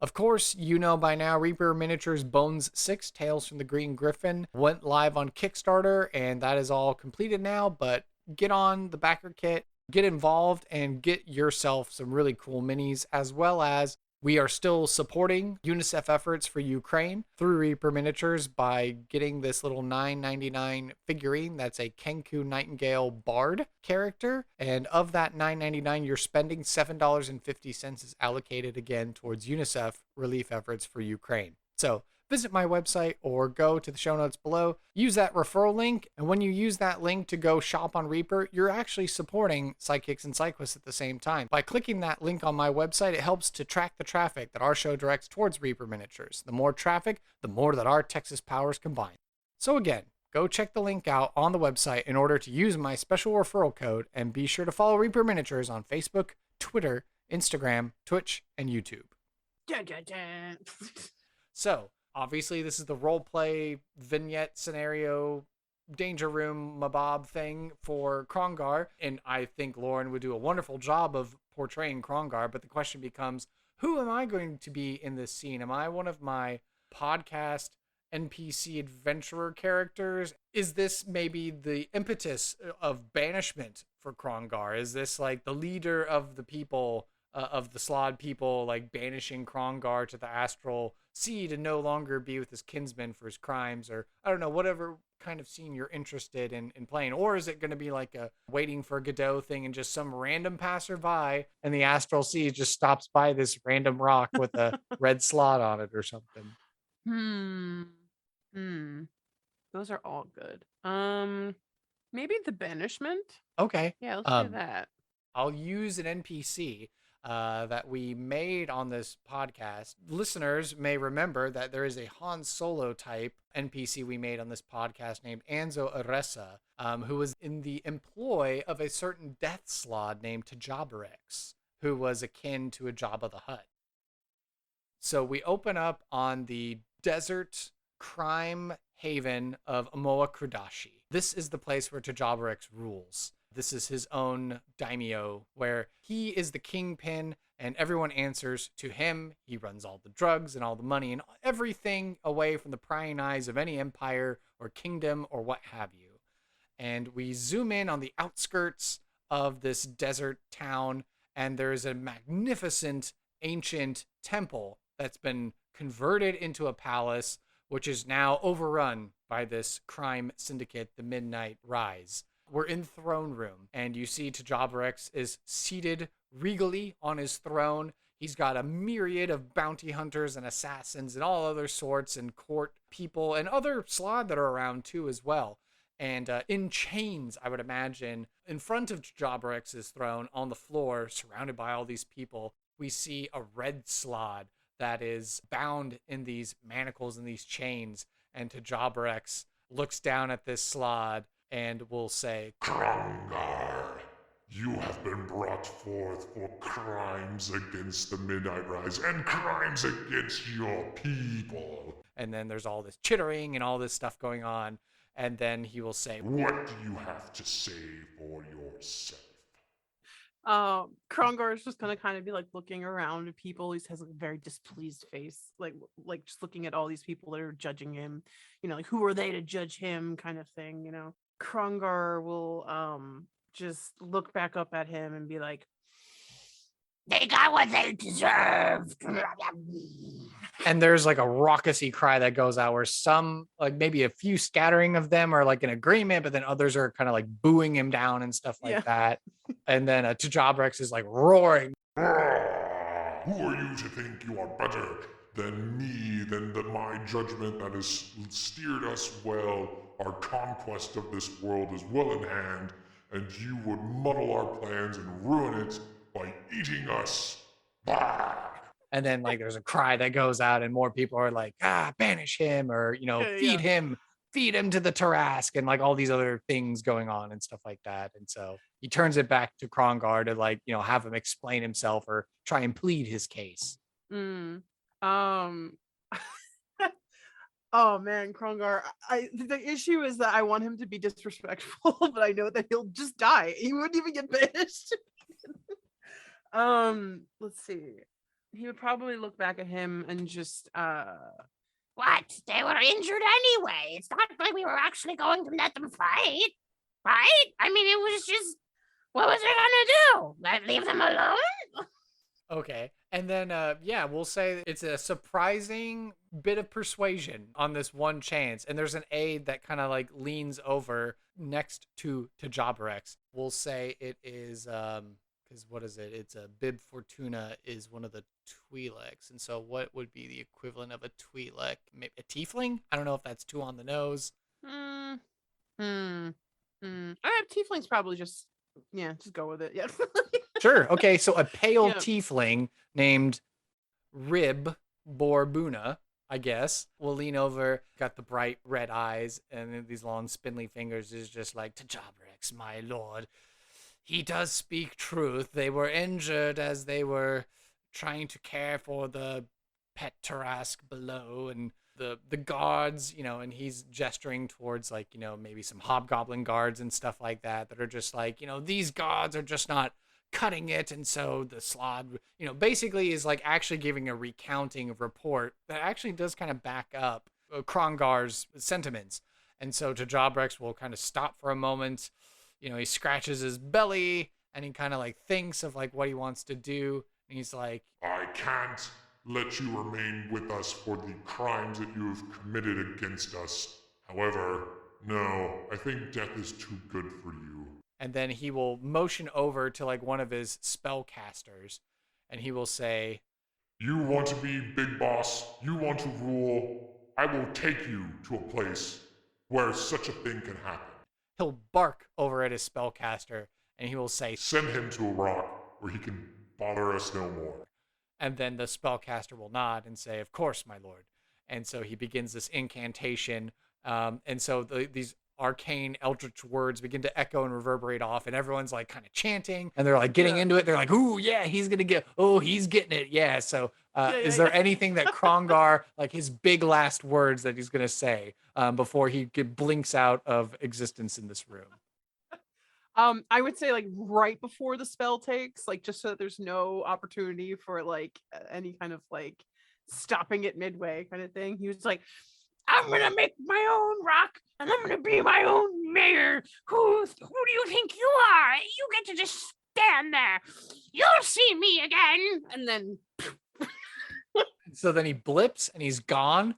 Of course, you know by now, Reaper Miniatures Bones 6, Tales from the Green Griffin, went live on Kickstarter, and that is all completed now, but get on the backer kit, get involved, and get yourself some really cool minis, as well as we are still supporting UNICEF efforts for Ukraine through Reaper Miniatures by getting this little $9.99 figurine. That's a Kenku Nightingale Bard character. And of that $9.99, you're spending $7.50 is allocated again towards UNICEF relief efforts for Ukraine. So visit my website or go to the show notes below. Use that referral link. And when you use that link to go shop on Reaper, you're actually supporting Sidekicks and Sidequests at the same time. By clicking that link on my website, it helps to track the traffic that our show directs towards Reaper Miniatures. The more traffic, the more that our Texas powers combine. So again, go check the link out on the website in order to use my special referral code, and be sure to follow Reaper Miniatures on Facebook, Twitter, Instagram, Twitch, and YouTube. Dun, dun, dun. So, obviously, this is the roleplay vignette scenario, danger room mabob thing for Krongar, and I think Lauren would do a wonderful job of portraying Krongar, but the question becomes, who am I going to be in this scene? Am I one of my podcast NPC adventurer characters? Is this maybe the impetus of banishment for Krongar? Is this like the leader of the people, of the Slaad people, like banishing Krongar to the Astral Sea to no longer be with his kinsmen for his crimes? Or I don't know, whatever kind of scene you're interested in playing. Or is it going to be like a waiting for Godot thing and just some random passerby and the Astral Sea just stops by this random rock with a red Slaad on it or something? Those are all good. Maybe the banishment. Okay. Yeah, let's do that. I'll use an NPC that we made on this podcast. Listeners may remember that there is a Han Solo type NPC we made on this podcast named Anzo Aressa, who was in the employ of a certain death Slaad named Tajabarex, who was akin to a Jabba the Hutt. So we open up on the desert crime haven of Amoa Kradashi. This is the place where Tajabarex rules. This is his own daimyo, where he is the kingpin and everyone answers to him. He runs all the drugs and all the money and everything away from the prying eyes of any empire or kingdom or what have you. And we zoom in on the outskirts of this desert town, and there's a magnificent ancient temple that's been converted into a palace, which is now overrun by this crime syndicate, the Midnight Rise. We're in throne room, and you see Tajabarex is seated regally on his throne. He's got a myriad of bounty hunters and assassins and all other sorts and court people and other Slaad that are around too as well. And in chains, I would imagine, in front of Tajabarex's throne on the floor, surrounded by all these people, we see a Red Slaad that is bound in these manacles and these chains. And Tajabarex looks down at this Slaad and will say, Krongar, you have been brought forth for crimes against the Midnight Rise and crimes against your people. And then there's all this chittering and all this stuff going on. And then he will say, What do you have to say for yourself? Krongar is just gonna kind of be like looking around at people. He has like, a very displeased face, like just looking at all these people that are judging him. Like who are they to judge him, kind of thing. Krongar will just look back up at him and be like, "They got what they deserved." And there's like a raucousy cry that goes out where some, like maybe a few scattering of them are like in agreement, but then others are kind of like booing him down and stuff like Yeah. that. And then Tajabrex is like roaring. Who are you to think you are better than me, than my judgment that has steered us well? Our conquest of this world is well in hand, and you would muddle our plans and ruin it by eating us. Bah! And then like there's a cry that goes out and more people are like, banish him, or, feed him to the Tarask, and like all these other things going on and stuff like that. And so he turns it back to Krongar to like, have him explain himself or try and plead his case. Oh man, Krongar. The issue is that I want him to be disrespectful, but I know that he'll just die. He wouldn't even get banished. Let's see. He would probably look back at him and just what? They were injured anyway. It's not like we were actually going to let them fight, right? I mean, it was just, what was it gonna do? Leave them alone? Okay. And then, we'll say it's a surprising bit of persuasion on this one chance. And there's an aide that kind of like leans over next to Jabberex. We'll say it is, because what is it? It's a Bib Fortuna is one of the Twi'leks. And so what would be the equivalent of a Twi'lek? Maybe a tiefling? I don't know if that's too on the nose. Tiefling's probably just go with it. Yeah. Sure. Okay. So a pale tiefling named Rib Borbuna, I guess, will lean over, got the bright red eyes and these long spindly fingers, is just like, Tajabrex, my lord. He does speak truth. They were injured as they were trying to care for the pet Tarask below, and the guards, and he's gesturing towards like, maybe some hobgoblin guards and stuff like that are just like, these guards are just not cutting it. And so the Slaad, basically is like actually giving a recounting report that actually does kind of back up Krongar's sentiments. And so Tajabrex will kind of stop for a moment. He scratches his belly and he kind of like thinks of like what he wants to do. And he's like, I can't let you remain with us for the crimes that you have committed against us. However, no, I think death is too good for you. And then he will motion over to like one of his spellcasters and he will say, you want to be big boss? You want to rule? I will take you to a place where such a thing can happen. He'll bark over at his spellcaster and he will say, send him to a rock where he can bother us no more. And then the spellcaster will nod and say, of course, my lord. And so he begins this incantation. And so these arcane eldritch words begin to echo and reverberate off, and everyone's like kind of chanting and they're like getting into it. They're like, ooh, yeah, he's getting it. Yeah. So is there anything that Krongar, like his big last words that he's going to say before he blinks out of existence in this room? I would say like right before the spell takes, like just so that there's no opportunity for like any kind of like stopping it midway kind of thing. He was like, I'm gonna make my own rock and I'm gonna be my own mayor. Who do you think you are? You get to just stand there. You'll see me again. And then so then he blips and he's gone,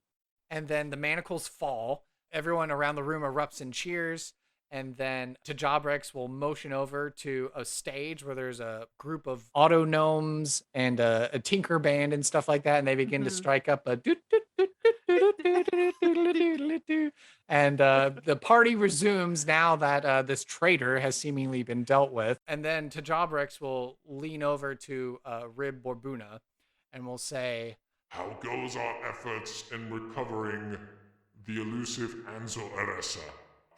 and then the manacles fall. Everyone around the room erupts in cheers. And then Tajabrex will motion over to a stage where there's a group of auto gnomes and a tinker band and stuff like that. And they begin to strike up a and the party resumes now that this traitor has seemingly been dealt with. And then Tajabrex will lean over to Rib Borbuna and will say, how goes our efforts in recovering the elusive Anzo Eresa?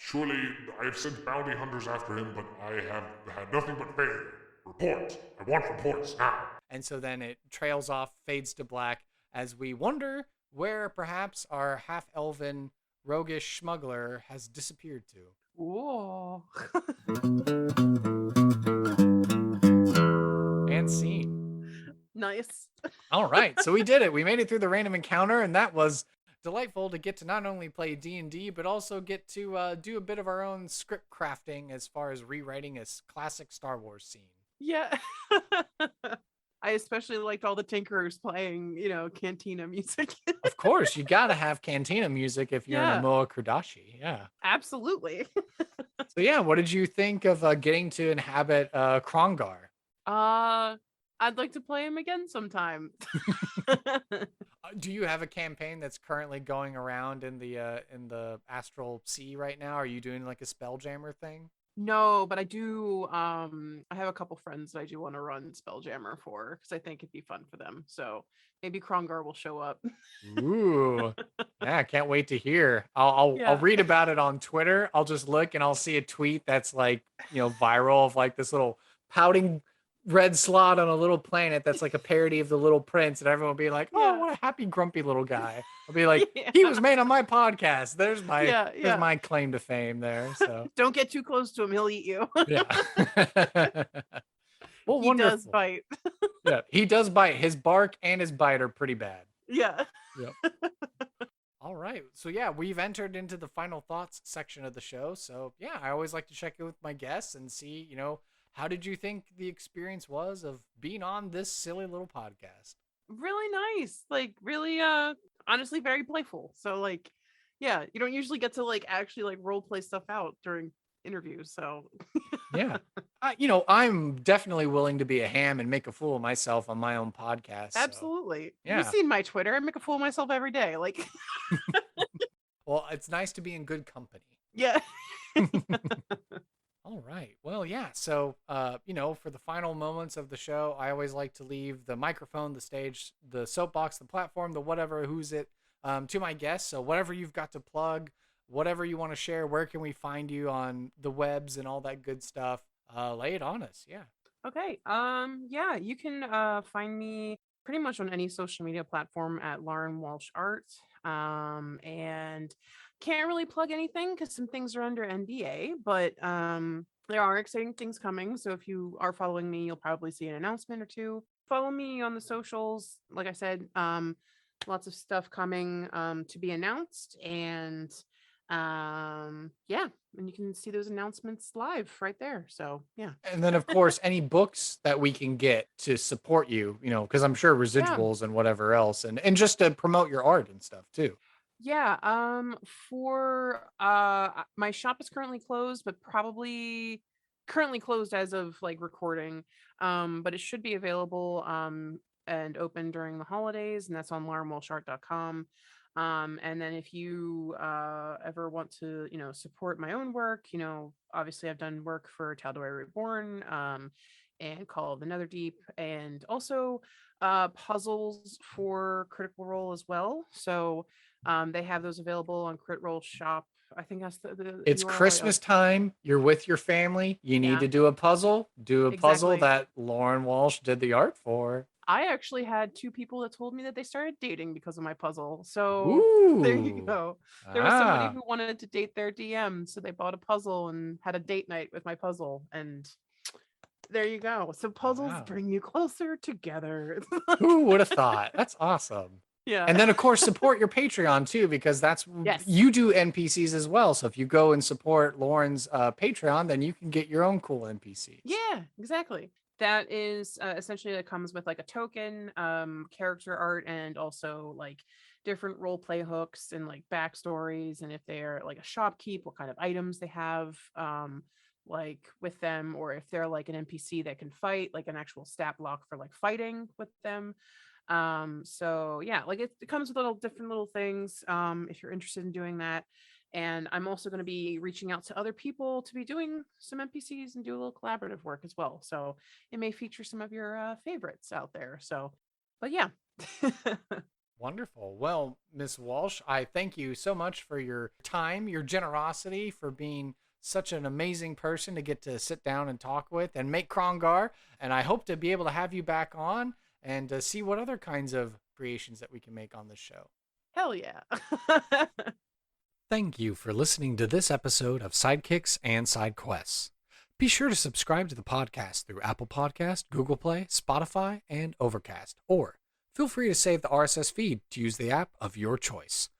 Surely I have sent bounty hunters after him, but I have had nothing but failure. Report. I want reports now. And so then it trails off, fades to black, as we wonder where perhaps our half-elven roguish smuggler has disappeared to. Whoa. right. So we did it. We made it through the random encounter, and that was delightful to get to not only play D&D, but also get to do a bit of our own script crafting as far as rewriting a classic Star Wars scene. Yeah. I especially liked all the Tinkerers playing, Cantina music. Of course, you got to have Cantina music if you're in a Moa Kudashi. Yeah. Absolutely. So yeah, what did you think of getting to inhabit Krongar? I'd like to play him again sometime. Do you have a campaign that's currently going around in the Astral Sea right now? Are you doing like a Spelljammer thing? No, but I do. I have a couple friends that I do want to run Spelljammer for because I think it'd be fun for them. So maybe Krongar will show up. Ooh, yeah, I can't wait to hear. I'll read about it on Twitter. I'll just look and I'll see a tweet that's like viral of like this little pouting Red Slaad on a little planet that's like a parody of the Little Prince, and everyone will be like, "Oh, what a happy, grumpy little guy." I'll be like, "He was made on my podcast." There's my claim to fame there. So don't get too close to him; he'll eat you. Yeah. Well, he does bite. Yeah, he does bite. His bark and his bite are pretty bad. Yeah. Yep. All right. So yeah, we've entered into the final thoughts section of the show. So yeah, I always like to check in with my guests and see, how did you think the experience was of being on this silly little podcast? Really nice. Like really honestly very playful. So like yeah, you don't usually get to like actually like role play stuff out during interviews. So yeah. I'm definitely willing to be a ham and make a fool of myself on my own podcast. Absolutely. So, yeah. You've seen my Twitter. I make a fool of myself every day. Like well, it's nice to be in good company. Yeah. All right. Well, yeah. So, for the final moments of the show, I always like to leave the microphone, the stage, the soapbox, the platform, the whatever, who's it, to my guests. So whatever you've got to plug, whatever you want to share, where can we find you on the webs and all that good stuff? Lay it on us. Yeah. Okay. Yeah, you can find me pretty much on any social media platform at Lauren Walsh Art. And can't really plug anything because some things are under NDA, but there are exciting things coming. So if you are following me, you'll probably see an announcement or two. Follow me on the socials. Like I said, lots of stuff coming to be announced, and yeah, and you can see those announcements live right there. So yeah. And then of course any books that we can get to support you, because I'm sure residuals and whatever else, and just to promote your art and stuff too. Yeah, for my shop is currently closed, but probably currently closed as of like recording. But it should be available and open during the holidays, and that's on laurenwalshart.com. And then if you ever want to, support my own work, obviously I've done work for Tal'Dorei Reborn, and Call of the Netherdeep, and also puzzles for Critical Role as well. So they have those available on Crit Role Shop. I think that's the it's URL. Christmas time. You're with your family. You need to do a puzzle. Do a puzzle that Lauren Walsh did the art for. I actually had two people that told me that they started dating because of my puzzle. So there you go. There was somebody who wanted to date their DM, so they bought a puzzle and had a date night with my puzzle, and there you go. So puzzles bring you closer together. Who would have thought? That's awesome. Yeah. And then of course support your Patreon too, because that's you do NPCs as well. So if you go and support Lauren's Patreon, then you can get your own cool NPCs. Yeah, exactly. That is essentially that comes with like a token, character art, and also like different role play hooks and like backstories, and if they're like a shopkeep, what kind of items they have like with them, or if they're like an NPC that can fight, like an actual stat block for like fighting with them. So yeah, like it comes with little different little things if you're interested in doing that. And I'm also going to be reaching out to other people to be doing some NPCs and do a little collaborative work as well. So it may feature some of your favorites out there. So, but yeah. Wonderful. Well, Miss Walsh, I thank you so much for your time, your generosity, for being such an amazing person to get to sit down and talk with and make Krongar. And I hope to be able to have you back on and see what other kinds of creations that we can make on this show. Hell yeah. Thank you for listening to this episode of Sidekicks and Side Quests. Be sure to subscribe to the podcast through Apple Podcast, Google Play, Spotify, and Overcast, or feel free to save the RSS feed to use the app of your choice.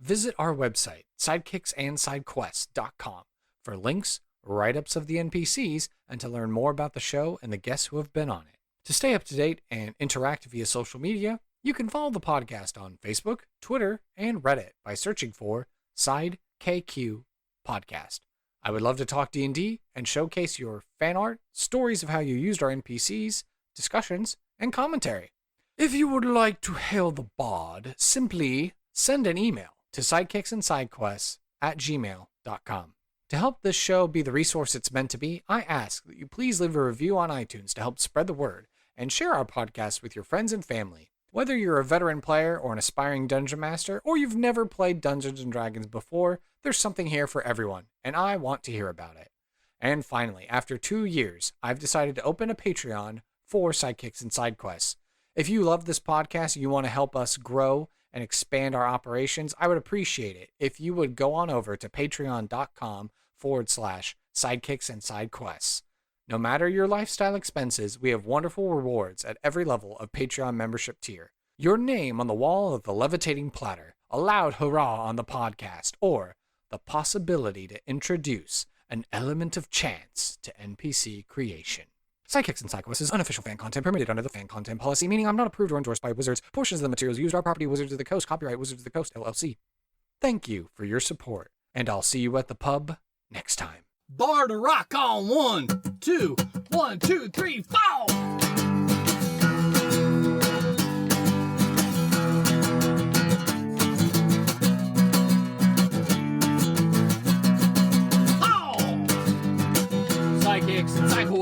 Visit our website, sidekicksandsidequests.com, for links, write-ups of the NPCs, and to learn more about the show and the guests who have been on it. To stay up to date and interact via social media, you can follow the podcast on Facebook, Twitter, and Reddit by searching for SideKQ Podcast. I would love to talk D&D and showcase your fan art, stories of how you used our NPCs, discussions, and commentary. If you would like to hail the bard, simply send an email to sidekicksandsidequests@gmail.com. To help this show be the resource it's meant to be, I ask that you please leave a review on iTunes to help spread the word and share our podcast with your friends and family. Whether you're a veteran player or an aspiring dungeon master, or you've never played Dungeons & Dragons before, there's something here for everyone, and I want to hear about it. And finally, after 2 years, I've decided to open a Patreon for Sidekicks and Sidequests. If you love this podcast and you want to help us grow and expand our operations, I would appreciate it if you would go on over to patreon.com/sidekicks and sidequests. No matter your lifestyle expenses, we have wonderful rewards at every level of Patreon membership tier. Your name on the wall of the levitating platter, a loud hurrah on the podcast, or the possibility to introduce an element of chance to NPC creation. Sidekicks and Sidequests is unofficial fan content permitted under the fan content policy, meaning I'm not approved or endorsed by Wizards. Portions of the materials used are property Wizards of the Coast, copyright Wizards of the Coast, LLC. Thank you for your support, and I'll see you at the pub next time. Bar to rock on 1, 2, 1, 2, 3, 4. Sidekicks and Sidequests.